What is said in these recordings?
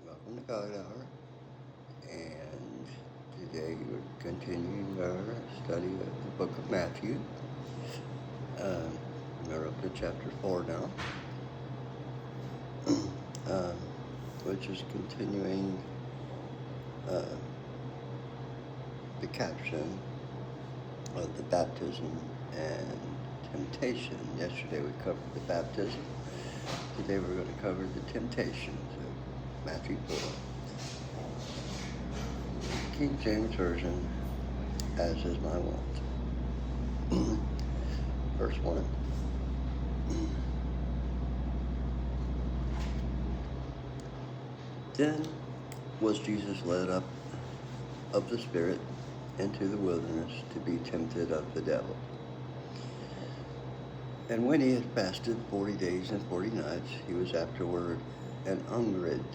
Welcome to God Hour, and today we're continuing our study of the book of Matthew. We're up to chapter 4 now, which is continuing the caption of the baptism and temptation. Yesterday we covered the baptism. Today we're going to cover the temptations of Matthew 4. King James Version, as is my wont. Verse 1. Then was Jesus led up of the Spirit into the wilderness to be tempted of the devil. And when he had fasted 40 days and 40 nights, he was afterward an hungered.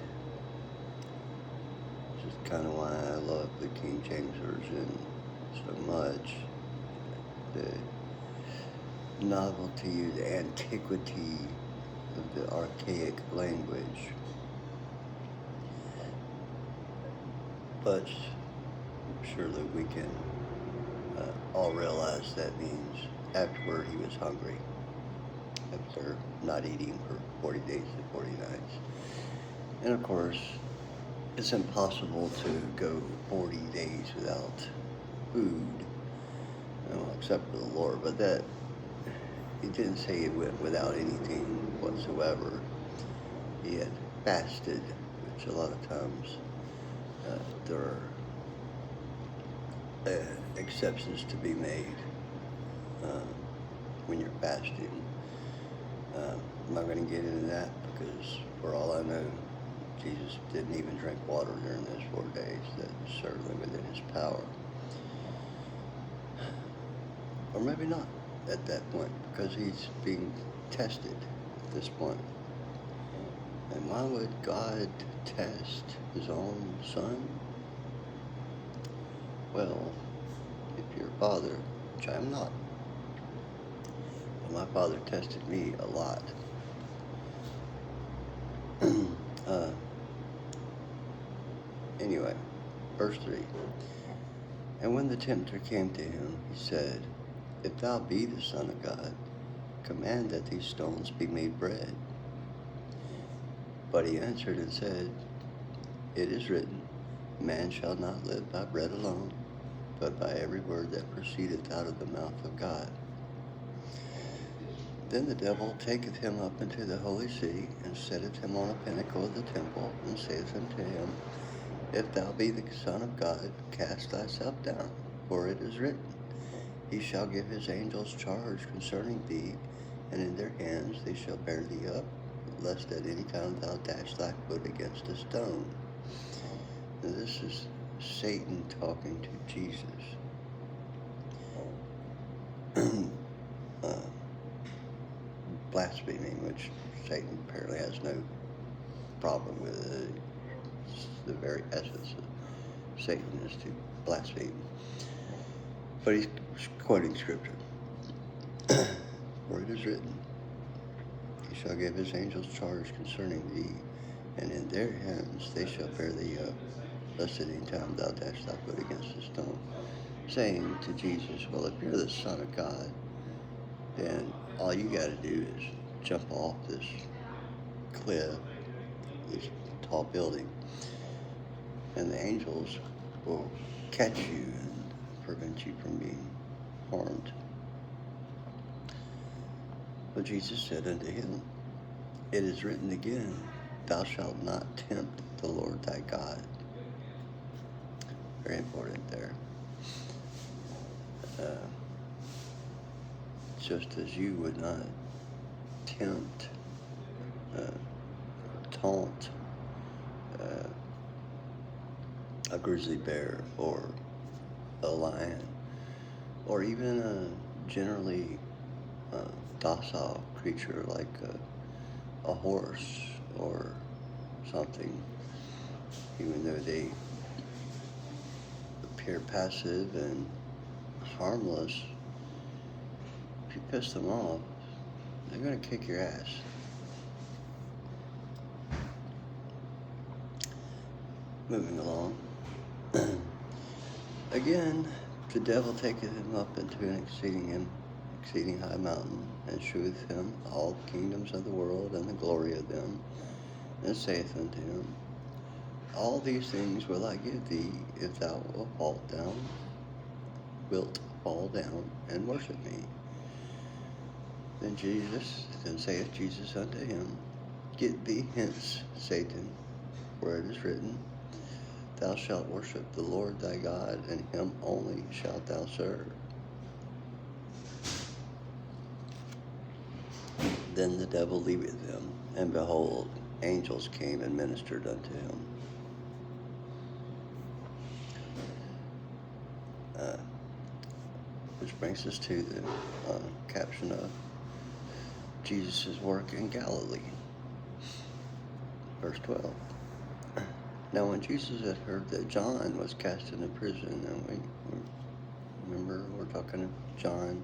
This is kind of why I love the King James Version so much. The novelty, the antiquity of the archaic language. But surely we can all realize that means afterward he was hungry, after not eating for 40 days and 40 nights. And of course, it's impossible to go 40 days without food, except for the Lord. But that, he didn't say he went without anything whatsoever. He had fasted, which a lot of times there are exceptions to be made when you're fasting. I'm not going to get into that because, for all I know, Jesus didn't even drink water during those 4 days. That's certainly within his power. Or maybe not at that point, because he's being tested at this point. And why would God test his own son? Well, if you're a father, which I'm not, my father tested me a lot. Anyway, verse 3. And when the tempter came to him, he said, If thou be the Son of God, command that these stones be made bread. But he answered and said, It is written, Man shall not live by bread alone, but by every word that proceedeth out of the mouth of God. Then the devil taketh him up into the holy city, and setteth him on a pinnacle of the temple, and saith unto him, If thou be the Son of God, cast thyself down, for it is written, He shall give his angels charge concerning thee, and in their hands they shall bear thee up, lest at any time thou dash thy foot against a stone. And this is Satan talking to Jesus. Blaspheming, which Satan apparently has no problem with. It's the very essence of Satan is to blaspheme. But he's quoting scripture. For it is written, He shall give his angels charge concerning thee, and in their hands they shall bear thee up, lest at any time thou dash thy foot against a stone. Saying to Jesus, well, if you're the Son of God, then all you got to do is jump off this cliff, this tall building, and the angels will catch you and prevent you from being harmed. But Jesus said unto him, It is written again, Thou shalt not tempt the Lord thy God. Very important there. Just as you would not tempt, taunt a grizzly bear or a lion, or even a generally docile creature like a horse or something, even though they appear passive and harmless. If you piss them off, they're going to kick your ass. moving along. Again, the devil taketh him up into an exceeding high mountain, and sheweth him all the kingdoms of the world and the glory of them, and saith unto him, All these things will I give thee, if thou wilt fall down and worship me. Then saith Jesus unto him, Get thee hence, Satan, for it is written, Thou shalt worship the Lord thy God, and him only shalt thou serve. Then the devil leaveth him, and behold, angels came and ministered unto him. Which brings us to the caption of Jesus' work in Galilee. Verse 12. Now when Jesus had heard that John was cast into prison, and we remember we're talking to John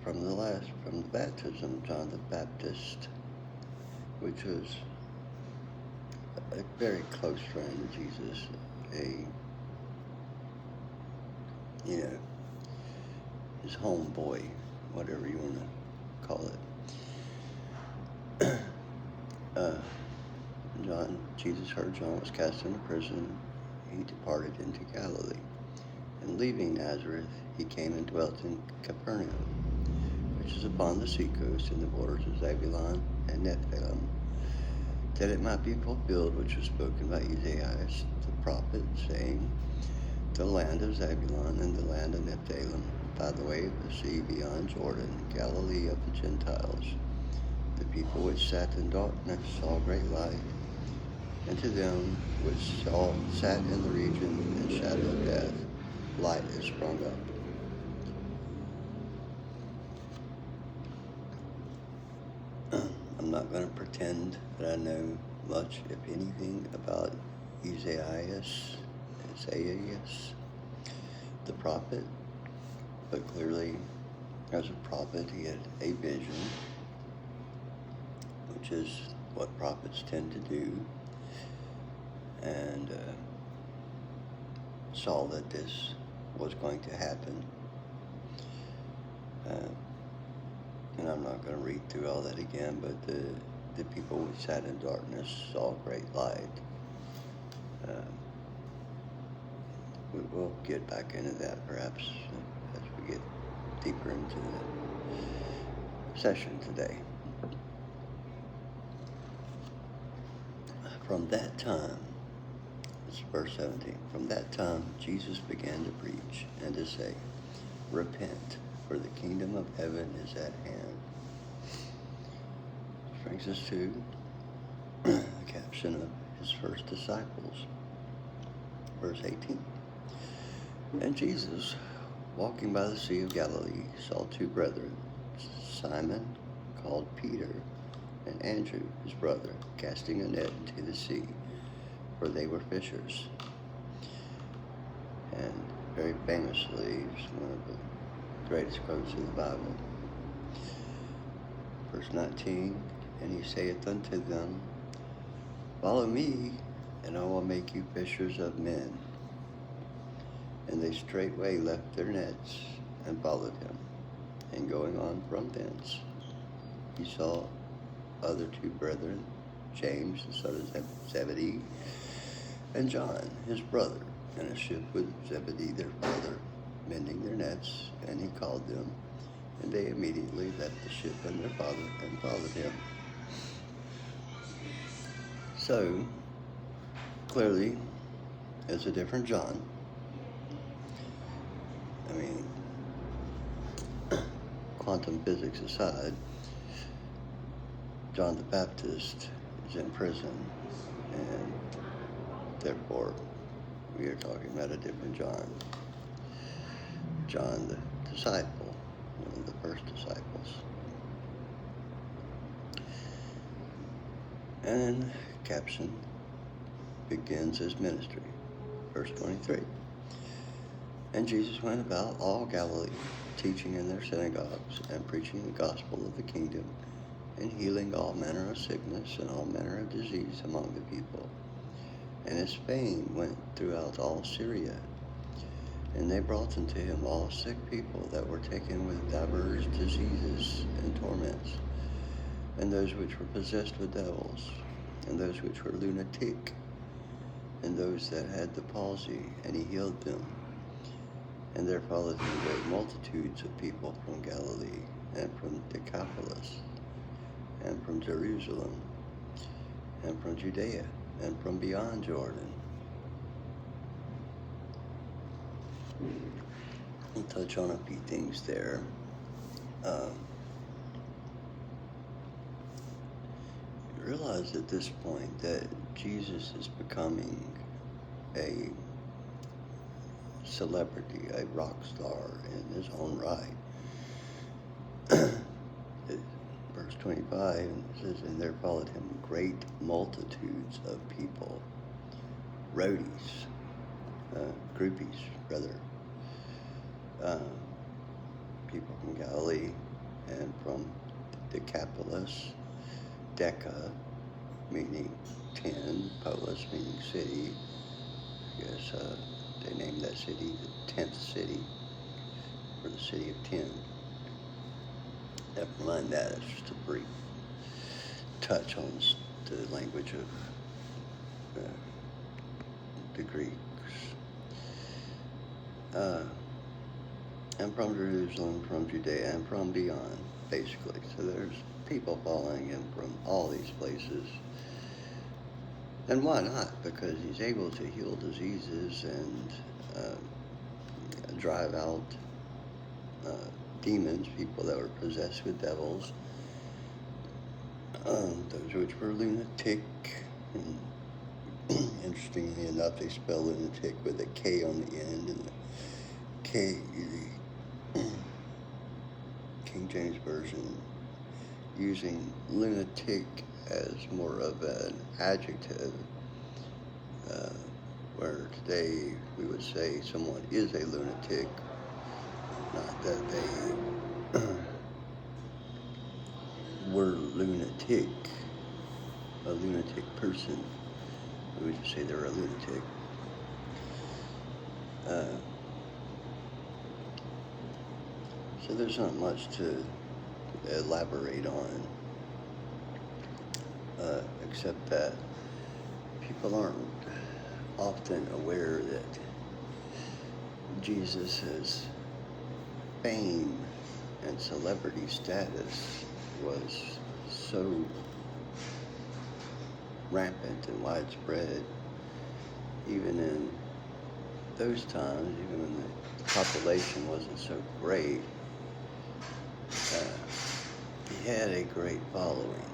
from the baptism of John the Baptist, which was a very close friend of Jesus, his homeboy, whatever you want to call it. Jesus heard John was cast into prison. He departed into Galilee, and leaving Nazareth, he came and dwelt in Capernaum, which is upon the seacoast in the borders of Zebulun and Nephthalim, that it might be fulfilled which was spoken by Isaiah the prophet, saying, The land of Zebulun and the land of Nephthalim, by the way of the sea beyond Jordan, Galilee of the Gentiles. The people which sat in darkness saw great light, and to them which sat in the region and shadow of death, light is sprung up. I'm not going to pretend that I know much, if anything, about Isaiah, the prophet, but clearly, as a prophet, he had a vision, which is what prophets tend to do, and saw that this was going to happen. And I'm not going to read through all that again, but the people who sat in darkness saw great light. We'll get back into that perhaps as we get deeper into the session today. From that time, it's verse 17, from that time Jesus began to preach and to say, Repent, for the kingdom of heaven is at hand. Which brings us to the caption of his first disciples. Verse 18. And Jesus, walking by the Sea of Galilee, saw two brethren, Simon, called Peter, and Andrew, his brother, casting a net into the sea, for they were fishers. And very famously, it's one of the greatest quotes in the Bible. Verse 19, And he saith unto them, Follow me, and I will make you fishers of men. And they straightway left their nets and followed him. And going on from thence, he saw other two brethren, James, the son of Zebedee, and John, his brother, in a ship with Zebedee, their father, mending their nets, and he called them, and they immediately left the ship and their father and followed him. So, clearly, it's a different John. I mean, quantum physics aside, John the Baptist is in prison, and therefore we are talking about a different John. John the disciple, one of the first disciples. And caption begins his ministry. Verse 23. And Jesus went about all Galilee, teaching in their synagogues, and preaching the gospel of the kingdom, and healing all manner of sickness and all manner of disease among the people. and his fame went throughout all Syria. And they brought unto him all sick people that were taken with divers diseases and torments, and those which were possessed with devils, and those which were lunatic, and those that had the palsy, and he healed them. And there followed him great multitudes of people from Galilee, and from Decapolis, and from Jerusalem, and from Judea, and from beyond Jordan. I'll touch on a few things there. Realize at this point that Jesus is becoming a celebrity, a rock star in his own right. Verse 25 it says, and there followed him great multitudes of people, roadies, groupies, rather, people from Galilee and from Decapolis, Deca meaning 10, Polis meaning city. I guess they named that city the 10th city, or the city of 10. Never mind that, it's just a brief touch on the language of the Greeks. And from Jerusalem, from Judea, and from beyond, basically. So there's people following him from all these places. And why not? Because he's able to heal diseases and drive out demons, people that were possessed with devils, those which were lunatic. And interestingly enough, they spell lunatic with a K on the end, and the K, the King James Version, using lunatic as more of an adjective, where today we would say someone is a lunatic, not that they were lunatic, a lunatic person. We would just say they're a lunatic. So there's not much to elaborate on, except that people aren't often aware that Jesus' fame and celebrity status was so rampant and widespread, even in those times, even when the population wasn't so great. He had a great following,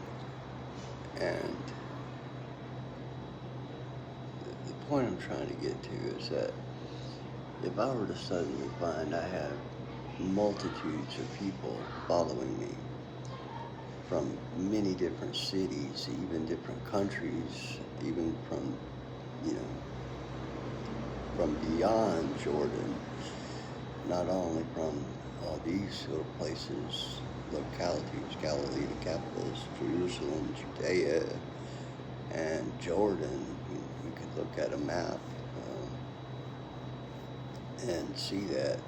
and the point I'm trying to get to is that if I were to suddenly find I have multitudes of people following me from many different cities, even different countries, even from, from beyond Jordan, not only from all these little places, localities, Galilee, Decapolis, Jerusalem, Judea, and Jordan. We could look at a map and see that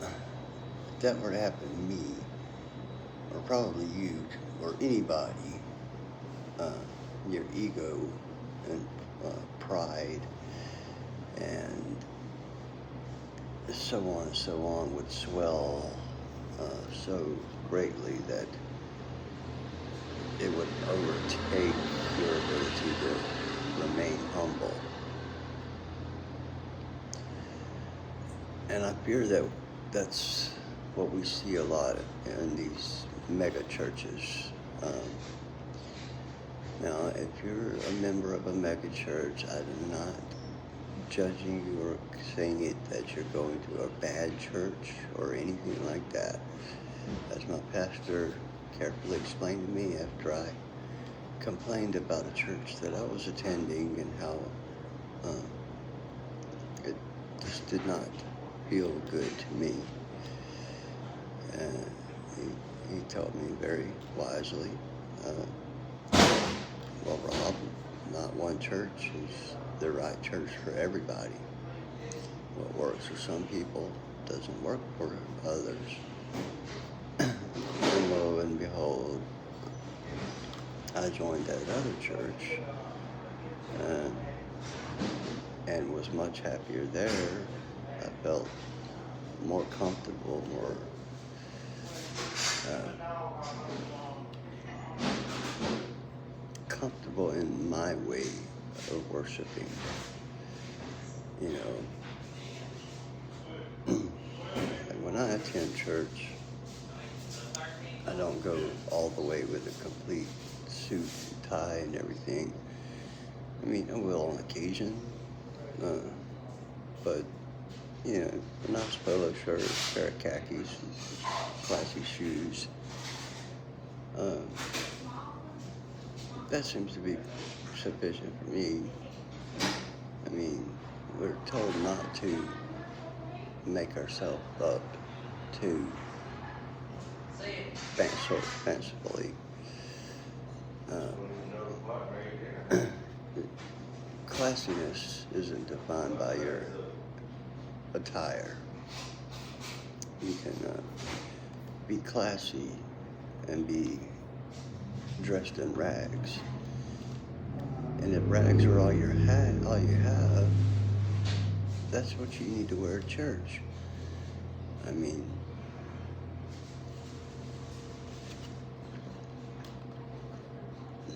if that were to happen to me, or probably you, or anybody, your ego and pride and so on and so on would swell so greatly that it would overtake your ability to remain humble. And I fear that that's what we see a lot in these mega churches. Now, if you're a member of a mega church, I'm not judging you or saying it that you're going to a bad church or anything like that. As my pastor carefully explained to me after I complained about a church that I was attending and how it just did not feel good to me. He taught me very wisely, well, Rob, not one church is the right church for everybody. What works for some people doesn't work for others. And lo and behold, I joined that other church and was much happier there. I felt more comfortable, more comfortable in my way of worshiping. You know, and when I attend church, I don't go all the way with a complete suit and tie and everything. I mean, I will on occasion, but you know, a nice polo shirt, a pair of khakis, classy shoes. That seems to be sufficient for me. I mean, we're told not to make ourselves up too fancifully. Classiness isn't defined by your attire. You can be classy and be dressed in rags. And if rags are all you have, that's what you need to wear at church. I mean,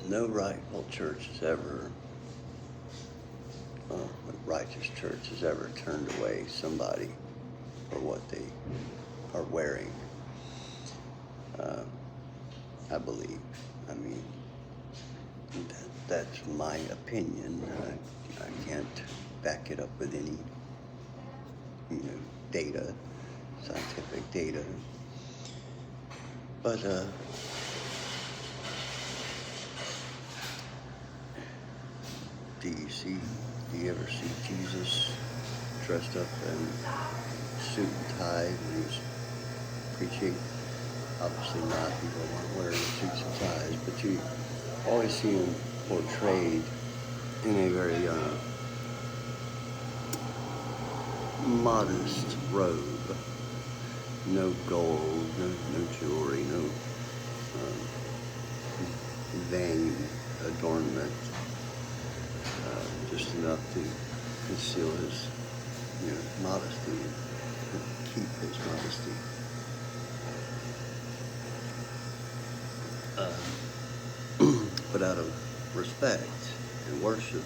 no rightful church has ever, righteous church has ever turned away somebody for what they are wearing. I believe. I mean, that's my opinion. I can't back it up with any, data, scientific data. But do you ever see Jesus dressed up in suit and tie when he's preaching? Obviously not. People aren't wearing suits and ties, but you always see him portrayed in a very modest robe. No gold, no jewelry, no vain adornment. Just enough to conceal his, modesty and keep his modesty. But out of respect and worship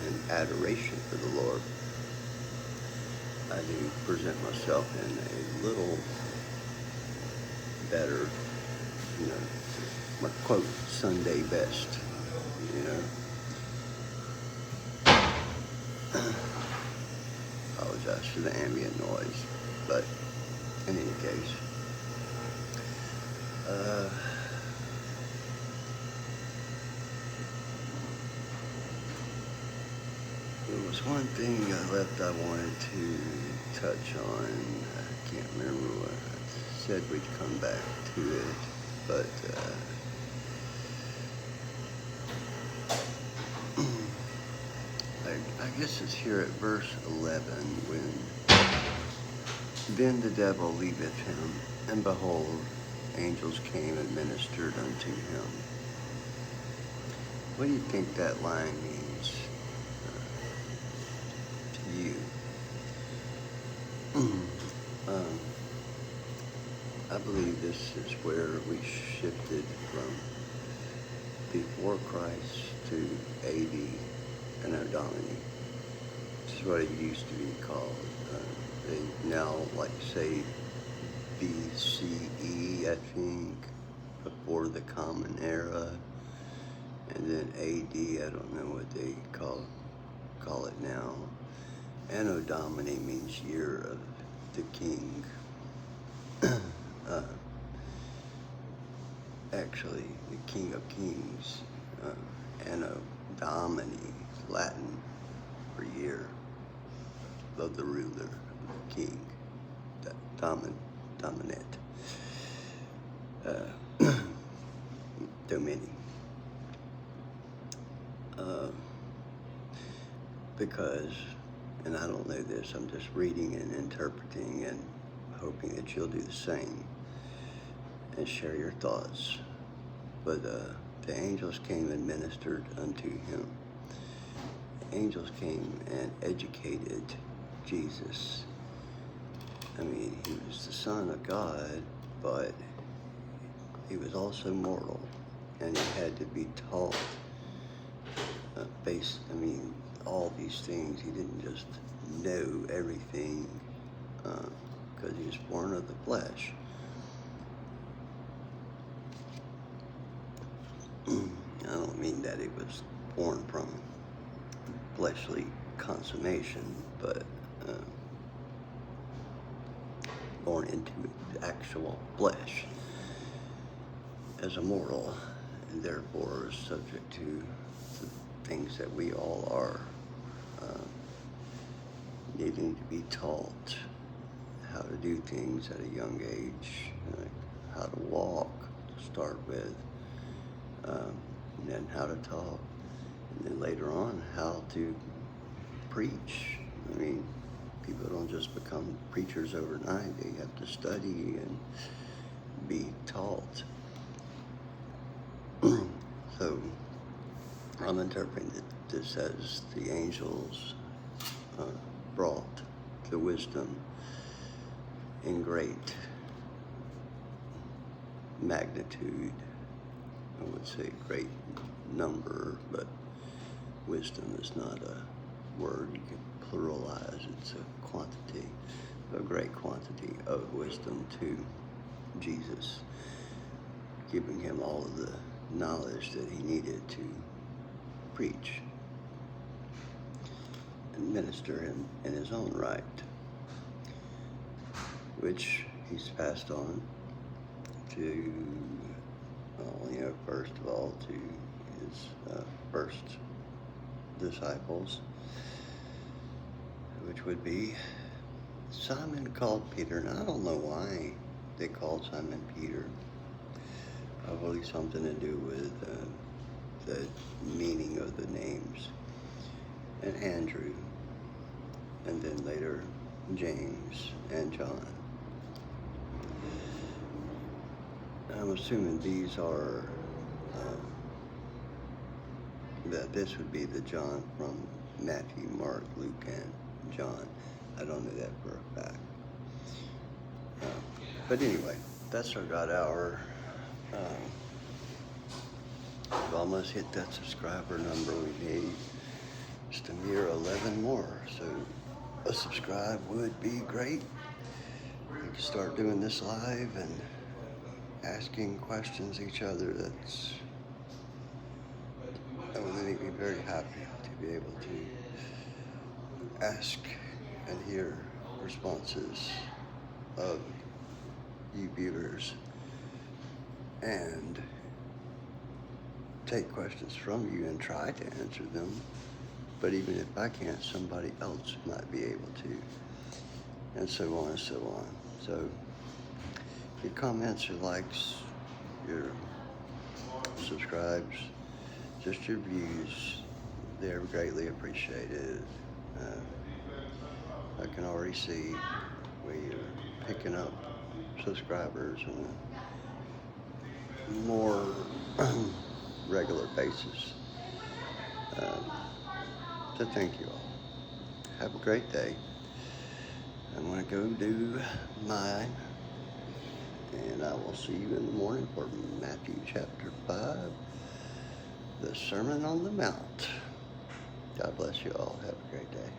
and adoration for the Lord, I do present myself in a little better, my quote, Sunday best, Apologize for the ambient noise, but in any case, there was one thing I wanted to touch on. I can't remember what I said we'd come back to it, but I guess it's here at verse 11 when then the devil leaveth him, and behold, angels came and ministered unto him. What do you think that line means to you? I believe this is where we shifted from before Christ to AD Anno Domini. This is what it used to be called. They now like to say BCE, I think, before the Common Era, and then AD, I don't know what they call it now. Anno Domini means year of the king. Actually, the King of Kings, Anno Domini, Latin for year of the ruler, king, dominant, dominion. uh, because, and I don't know this, I'm just reading and interpreting and hoping that you'll do the same and share your thoughts. But the angels came and ministered unto him. Angels came and educated Jesus. I mean, he was the Son of God, but he was also mortal, and he had to be taught all these things. He didn't just know everything because he was born of the flesh. I don't mean that he was born from fleshly consummation, but born into actual flesh as a mortal, and therefore is subject to the things that we all are, needing to be taught how to do things at a young age, how to walk to start with, and then how to talk, and then later on how to preach. I mean, people don't just become preachers overnight. They have to study and be taught. So I'm interpreting this as the angels brought the wisdom in great magnitude. I would say great number, but wisdom is not a word you can pluralize. It's a quantity, a great quantity of wisdom to Jesus, giving him all of the knowledge that he needed to preach and minister in his own right, which he's passed on to, first of all, to his first disciples, which would be Simon called Peter. And I don't know why they called Simon Peter. Probably something to do with the meaning of the names. And Andrew, and then later James and John. I'm assuming these are, that this would be the John from Matthew, Mark, Luke, and John. I don't know that for a fact. But anyway, that's our God Hour. We've almost hit that subscriber number. We need just a mere 11 more. So a subscribe would be great. We can start doing this live and asking questions each other. That would make me very happy to be able to ask and hear responses of you viewers and take questions from you and try to answer them. But even if I can't, somebody else might be able to, and so on and so on. So your comments, your likes, your subscribes, just your views, they're greatly appreciated. I can already see we are picking up subscribers on a more regular basis. So thank you all. Have a great day. I'm going to go do mine, and I will see you in the morning for Matthew chapter 5, the Sermon on the Mount. God bless you all. Have a great day.